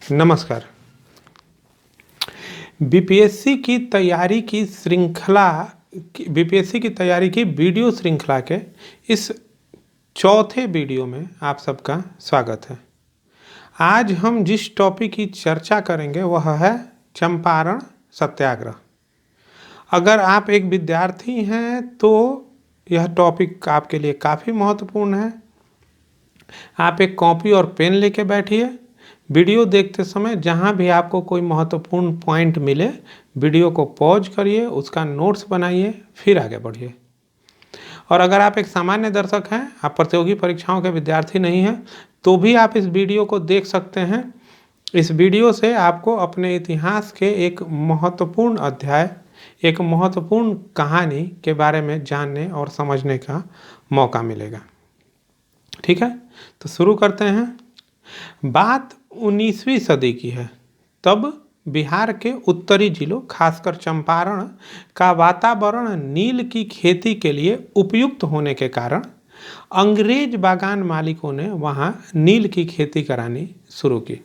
नमस्कार। बीपीएससी की तैयारी की वीडियो श्रृंखला के इस चौथे वीडियो में आप सबका स्वागत है। आज हम जिस टॉपिक की चर्चा करेंगे वह है चंपारण सत्याग्रह। अगर आप एक विद्यार्थी हैं तो यह टॉपिक आपके लिए काफ़ी महत्वपूर्ण है। आप एक कॉपी और पेन लेके बैठिए। वीडियो देखते समय जहाँ भी आपको कोई महत्वपूर्ण पॉइंट मिले वीडियो को पॉज करिए, उसका नोट्स बनाइए, फिर आगे बढ़िए। और अगर आप एक सामान्य दर्शक हैं, आप प्रतियोगी परीक्षाओं के विद्यार्थी नहीं हैं, तो भी आप इस वीडियो को देख सकते हैं। इस वीडियो से आपको अपने इतिहास के एक महत्वपूर्ण अध्याय, एक महत्वपूर्ण कहानी के बारे में जानने और समझने का मौका मिलेगा। ठीक है, तो शुरू करते हैं। बात 19वीं सदी की है। तब बिहार के उत्तरी जिलों, खासकर चंपारण का वातावरण नील की खेती के लिए उपयुक्त होने के कारण अंग्रेज बागान मालिकों ने वहां नील की खेती करानी शुरू की।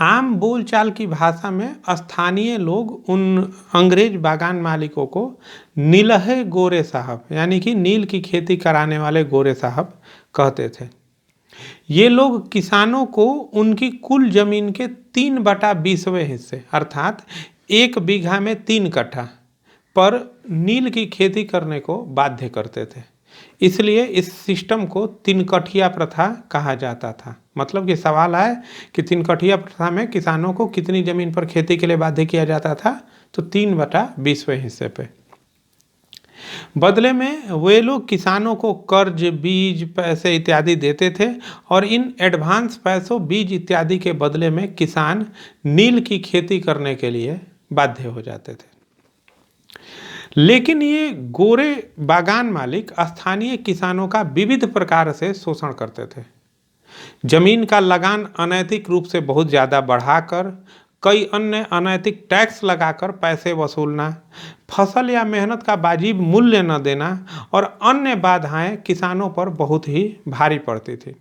आम बोलचाल की भाषा में स्थानीय लोग उन अंग्रेज बागान मालिकों को नीलहे गोरे साहब, यानी कि नील की खेती कराने वाले गोरे साहब कहते थे। ये लोग किसानों को उनकी कुल जमीन के 3/20वें हिस्से, अर्थात 1 बीघा में 3 कट्ठा पर नील की खेती करने को बाध्य करते थे। इसलिए इस सिस्टम को 3 कठिया प्रथा कहा जाता था। मतलब कि सवाल आए कि 3 कठिया प्रथा में किसानों को कितनी जमीन पर खेती के लिए बाध्य किया जाता था, तो 3/20वें हिस्से पे। बदले में वे लोग किसानों को कर्ज, बीज, पैसे इत्यादि देते थे और इन एडवांस पैसों, बीज इत्यादि के बदले में किसान नील की खेती करने के लिए बाध्य हो जाते थे। लेकिन ये गोरे बागान मालिक स्थानीय किसानों का विविध प्रकार से शोषण करते थे। जमीन का लगान अनैतिक रूप से बहुत ज़्यादा बढ़ाकर, कई अन्य अनैतिक टैक्स लगाकर पैसे वसूलना, फसल या मेहनत का वाजिब मूल्य न देना और अन्य बाधाएं किसानों पर बहुत ही भारी पड़ती थी।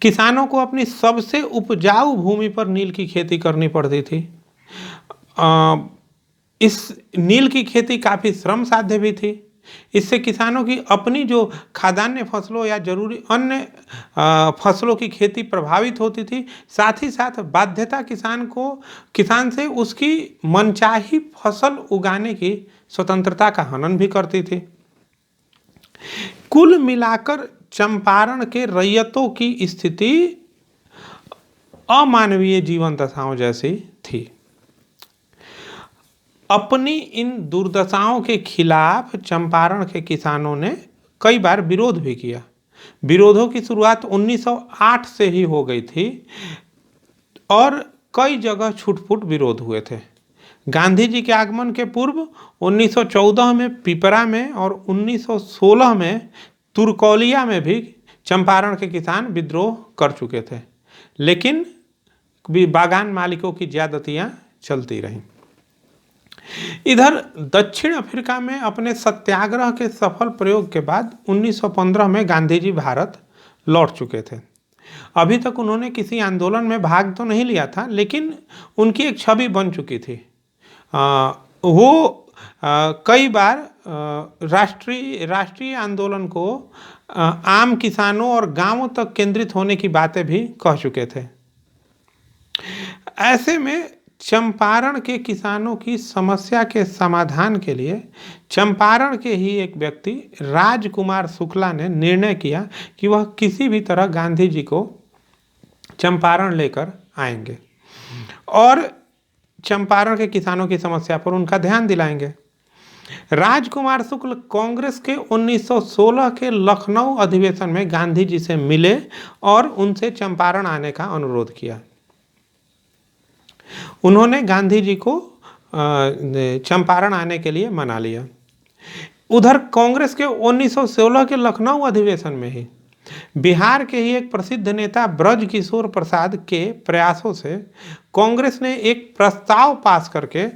किसानों को अपनी सबसे उपजाऊ भूमि पर नील की खेती करनी पड़ती थी। इस नील की खेती काफ़ी श्रम साध्य भी थी। इससे किसानों की अपनी जो खाद्यान्न फसलों या जरूरी अन्य फसलों की खेती प्रभावित होती थी। साथ ही साथ बाध्यता किसान से उसकी मनचाही फसल उगाने की स्वतंत्रता का हनन भी करती थी। कुल मिलाकर चंपारण के रैयतों की स्थिति अमानवीय जीवन दशाओं जैसी थी। अपनी इन दुर्दशाओं के खिलाफ चंपारण के किसानों ने कई बार विरोध भी किया। विरोधों की शुरुआत 1908 से ही हो गई थी और कई जगह छुटपुट विरोध हुए थे। गांधी जी के आगमन के पूर्व 1914 में पिपरा में और 1916 में तुर्कौलिया में भी चंपारण के किसान विद्रोह कर चुके थे, लेकिन बागान मालिकों की ज्यादतियां चलती रहीं। इधर दक्षिण अफ्रीका में अपने सत्याग्रह के सफल प्रयोग के बाद 1915 में गांधी जी भारत लौट चुके थे। अभी तक उन्होंने किसी आंदोलन में भाग तो नहीं लिया था, लेकिन उनकी एक छवि बन चुकी थी। वो कई बार राष्ट्रीय आंदोलन को आम किसानों और गांवों तक केंद्रित होने की बातें भी कह चुके थे। ऐसे में चंपारण के किसानों की समस्या के समाधान के लिए चंपारण के ही एक व्यक्ति राजकुमार शुक्ला ने निर्णय किया कि वह किसी भी तरह गांधी जी को चंपारण लेकर आएंगे और चंपारण के किसानों की समस्या पर उनका ध्यान दिलाएंगे। राजकुमार शुक्ल कांग्रेस के 1916 के लखनऊ अधिवेशन में गांधी जी से मिले और उनसे चंपारण आने का अनुरोध किया। उन्होंने गांधी जी को चंपारण आने के लिए मना लिया। उधर कांग्रेस के 1916 के लखनऊ अधिवेशन में ही बिहार के ही एक प्रसिद्ध नेता ब्रज किशोर प्रसाद के प्रयासों से कांग्रेस ने एक प्रस्ताव पास करके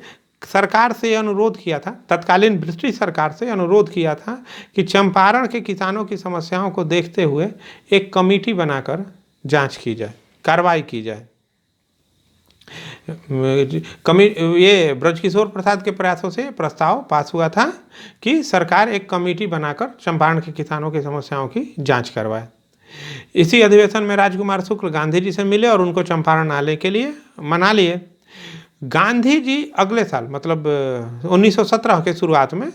सरकार से अनुरोध किया था, तत्कालीन ब्रिटिश सरकार से अनुरोध किया था कि चंपारण के किसानों की समस्याओं को देखते हुए एक कमेटी बनाकर जांच की जाए, कार्रवाई की जाए। ये ब्रजकिशोर प्रसाद के प्रयासों से प्रस्ताव पास हुआ था कि सरकार एक कमेटी बनाकर चंपारण के किसानों की समस्याओं की जांच करवाए। इसी अधिवेशन में राजकुमार शुक्ल गांधी जी से मिले और उनको चंपारण आने के लिए मना लिए। गांधी जी अगले साल मतलब 1917 के शुरुआत में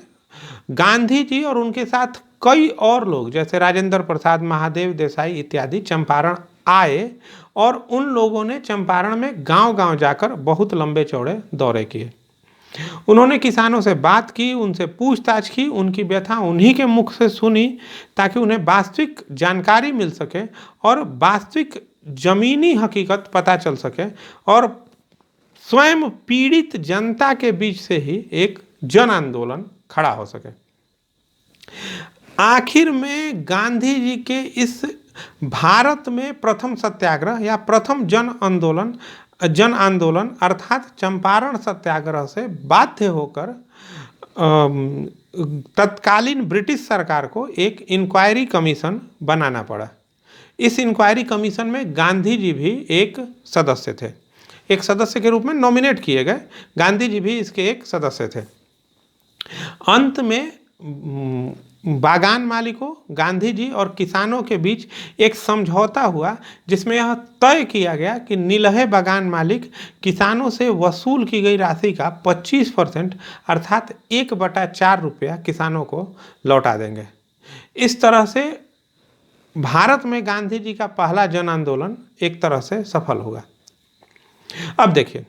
गांधी जी और उनके साथ कई और लोग जैसे राजेंद्र प्रसाद, महादेव देसाई इत्यादि चंपारण आए और उन लोगों ने चंपारण में गांव-गांव जाकर बहुत लंबे चौड़े दौरे किए। उन्होंने किसानों से बात की, उनसे पूछताछ की, उनकी व्यथा उन्हीं के मुख से सुनी ताकि उन्हें वास्तविक जानकारी मिल सके और वास्तविक जमीनी हकीकत पता चल सके और स्वयं पीड़ित जनता के बीच से ही एक जन आंदोलन खड़ा हो सके। आखिर में गांधी जी के इस भारत में प्रथम सत्याग्रह या प्रथम जन आंदोलन अर्थात चंपारण सत्याग्रह से बाध्य होकर तत्कालीन ब्रिटिश सरकार को एक इंक्वायरी कमीशन बनाना पड़ा। इस इंक्वायरी कमीशन में गांधी जी भी एक सदस्य थे, एक सदस्य के रूप में नॉमिनेट किए गए। गांधी जी भी इसके एक सदस्य थे। अंत में बागान मालिकों, गांधी जी और किसानों के बीच एक समझौता हुआ जिसमें यह तय किया गया कि नीलहे बागान मालिक किसानों से वसूल की गई राशि का 25% अर्थात 1/4 रुपया किसानों को लौटा देंगे। इस तरह से भारत में गांधी जी का पहला जन आंदोलन एक तरह से सफल हुआ। अब देखिए,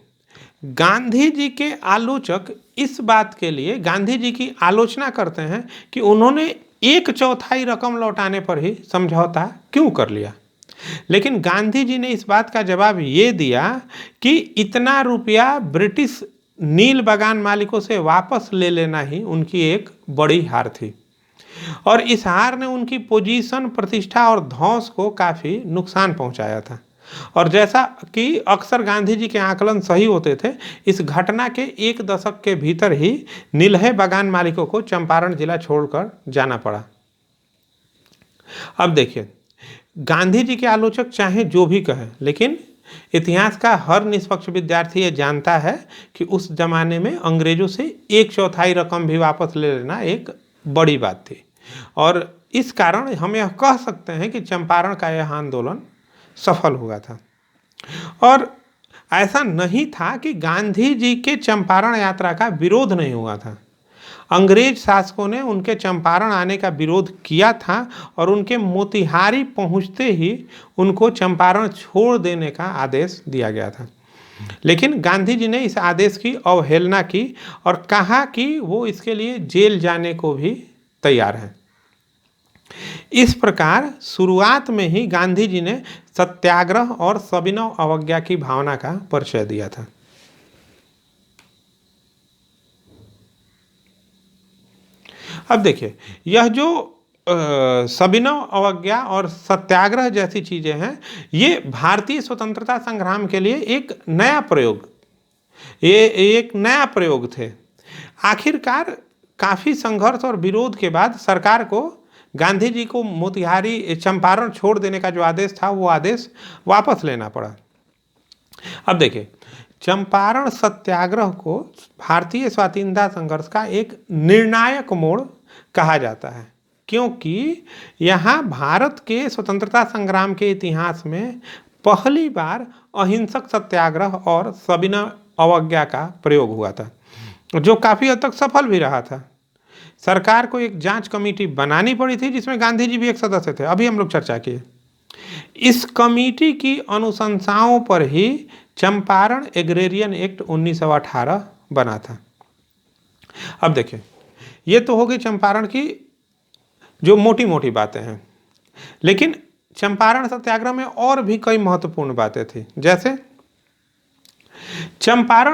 गांधी जी के आलोचक इस बात के लिए गांधी जी की आलोचना करते हैं कि उन्होंने 1/4 रकम लौटाने पर ही समझौता क्यों कर लिया। लेकिन गांधी जी ने इस बात का जवाब ये दिया कि इतना रुपया ब्रिटिश नील बागान मालिकों से वापस ले लेना ही उनकी एक बड़ी हार थी और इस हार ने उनकी पोजीशन, प्रतिष्ठा और धौंस को काफ़ी नुकसान पहुंचाया था। और जैसा कि अक्सर गांधी जी के आकलन सही होते थे, इस घटना के 1 दशक के भीतर ही नीलहे बागान मालिकों को चंपारण जिला छोड़कर जाना पड़ा। अब देखिए, गांधी जी के आलोचक चाहे जो भी कहें, लेकिन इतिहास का हर निष्पक्ष विद्यार्थी ये जानता है कि उस जमाने में अंग्रेजों से 1/4 रकम भी वापस ले लेना एक बड़ी बात थी और इस कारण हम यह कह सकते हैं कि चंपारण का यह आंदोलन सफल हुआ था। और ऐसा नहीं था कि गांधी जी के चंपारण यात्रा का विरोध नहीं हुआ था। अंग्रेज शासकों ने उनके चंपारण आने का विरोध किया था और उनके मोतिहारी पहुंचते ही उनको चंपारण छोड़ देने का आदेश दिया गया था। लेकिन गांधी जी ने इस आदेश की अवहेलना की और कहा कि वो इसके लिए जेल जाने को भी तैयार हैं। इस प्रकार शुरुआत में ही गांधी जी ने सत्याग्रह और सविनय अवज्ञा की भावना का परिचय दिया था। अब देखिए, यह जो सविनय अवज्ञा और सत्याग्रह जैसी चीजें हैं, ये भारतीय स्वतंत्रता संग्राम के लिए एक नया प्रयोग थे। आखिरकार काफी संघर्ष और विरोध के बाद सरकार को गांधी जी को मोतिहारी चंपारण छोड़ देने का जो आदेश था वो आदेश वापस लेना पड़ा। अब देखिए, चंपारण सत्याग्रह को भारतीय स्वाधीनता संघर्ष का एक निर्णायक मोड़ कहा जाता है क्योंकि यहाँ भारत के स्वतंत्रता संग्राम के इतिहास में पहली बार अहिंसक सत्याग्रह और सविनय अवज्ञा का प्रयोग हुआ था जो काफ़ी हद तक सफल भी रहा था। सरकार को एक जांच कमेटी बनानी पड़ी थी जिसमें गांधी जी भी एक सदस्य थे, अभी हम लोग चर्चा किए। इस कमेटी की अनुशंसाओं पर ही चंपारण एग्रेरियन एक्ट 1918 बना था। अब देखिए, ये तो हो गई चंपारण की जो मोटी मोटी बातें हैं, लेकिन चंपारण सत्याग्रह में और भी कई महत्वपूर्ण बातें थी। जैसे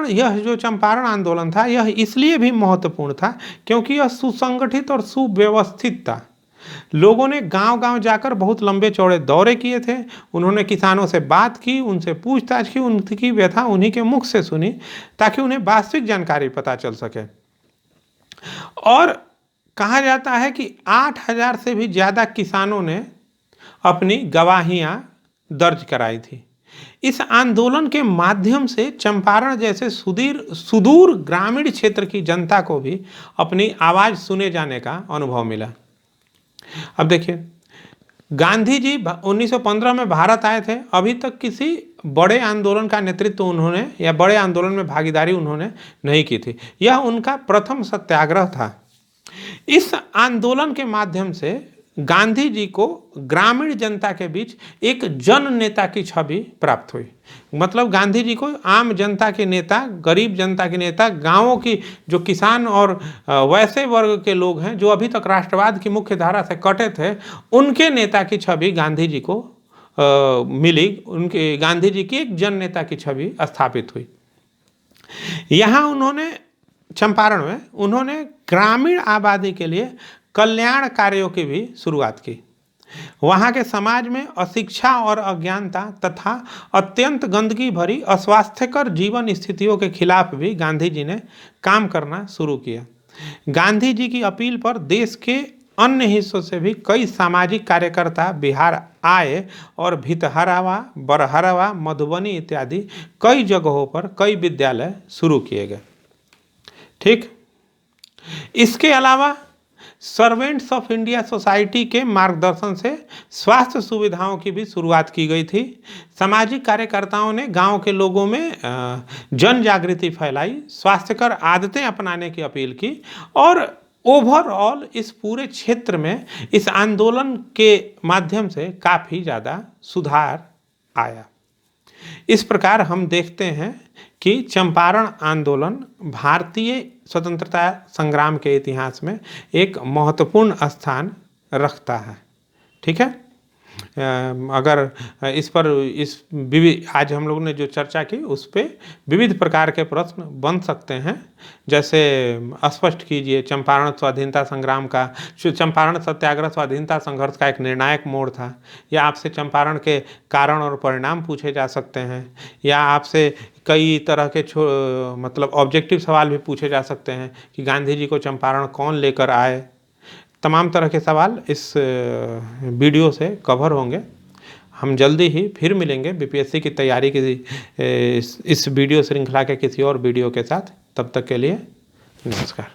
यह जो चंपारण आंदोलन था यह इसलिए भी महत्वपूर्ण था क्योंकि यह सुसंगठित और सुव्यवस्थित था। लोगों ने गांव-गांव जाकर बहुत लंबे चौड़े दौरे किए थे। उन्होंने किसानों से बात की, उनसे पूछताछ की, उनकी व्यथा उन्हीं के मुख से सुनी ताकि उन्हें वास्तविक जानकारी पता चल सके। और कहा जाता है कि 8000 से भी ज़्यादा किसानों ने अपनी गवाहियाँ दर्ज कराई थी। इस आंदोलन के माध्यम से चंपारण जैसे सुदूर ग्रामीण क्षेत्र की जनता को भी अपनी आवाज़ सुने जाने का अनुभव मिला। अब देखिए, गांधी जी 1915 में भारत आए थे। अभी तक किसी बड़े आंदोलन का नेतृत्व उन्होंने या बड़े आंदोलन में भागीदारी उन्होंने नहीं की थी। यह उनका प्रथम सत्याग्रह था। इस आंदोलन के माध्यम से गांधी जी को ग्रामीण जनता के बीच एक जन नेता की छवि प्राप्त हुई। मतलब गांधी जी को आम जनता के नेता, गरीब जनता के नेता, गांवों की जो किसान और वैसे वर्ग के लोग हैं जो अभी तक राष्ट्रवाद की मुख्य धारा से कटे थे, उनके नेता की छवि गांधी जी को मिली। उनके गांधी जी की एक जन नेता की छवि स्थापित हुई। यहाँ उन्होंने चंपारण में उन्होंने ग्रामीण आबादी के लिए कल्याण कार्यों की भी शुरुआत की। वहाँ के समाज में अशिक्षा और अज्ञानता तथा अत्यंत गंदगी भरी अस्वास्थ्यकर जीवन स्थितियों के खिलाफ भी गांधी जी ने काम करना शुरू किया। गांधी जी की अपील पर देश के अन्य हिस्सों से भी कई सामाजिक कार्यकर्ता बिहार आए और भितहरवा, बरहरवा, मधुबनी इत्यादि कई जगहों पर कई विद्यालय शुरू किए गए। ठीक, इसके अलावा सर्वेंट्स ऑफ इंडिया सोसाइटी के मार्गदर्शन से स्वास्थ्य सुविधाओं की भी शुरुआत की गई थी। सामाजिक कार्यकर्ताओं ने गांव के लोगों में जन जागृति फैलाई, स्वास्थ्यकर आदतें अपनाने की अपील की और ओवरऑल इस पूरे क्षेत्र में इस आंदोलन के माध्यम से काफ़ी ज़्यादा सुधार आया। इस प्रकार हम देखते हैं कि चंपारण आंदोलन भारतीय स्वतंत्रता संग्राम के इतिहास में एक महत्वपूर्ण स्थान रखता है। ठीक है, अगर आज हम लोगों ने जो चर्चा की उस पर विविध प्रकार के प्रश्न बन सकते हैं। जैसे स्पष्ट कीजिए, चंपारण स्वाधीनता संग्राम का, चंपारण सत्याग्रह स्वाधीनता संघर्ष का एक निर्णायक मोड़ था, या आपसे चंपारण के कारण और परिणाम पूछे जा सकते हैं, या आपसे कई तरह के मतलब ऑब्जेक्टिव सवाल भी पूछे जा सकते हैं कि गांधी जी को चंपारण कौन लेकर आए। तमाम तरह के सवाल इस वीडियो से कवर होंगे। हम जल्दी ही फिर मिलेंगे बीपीएससी की तैयारी की इस वीडियो श्रृंखला के किसी और वीडियो के साथ। तब तक के लिए नमस्कार।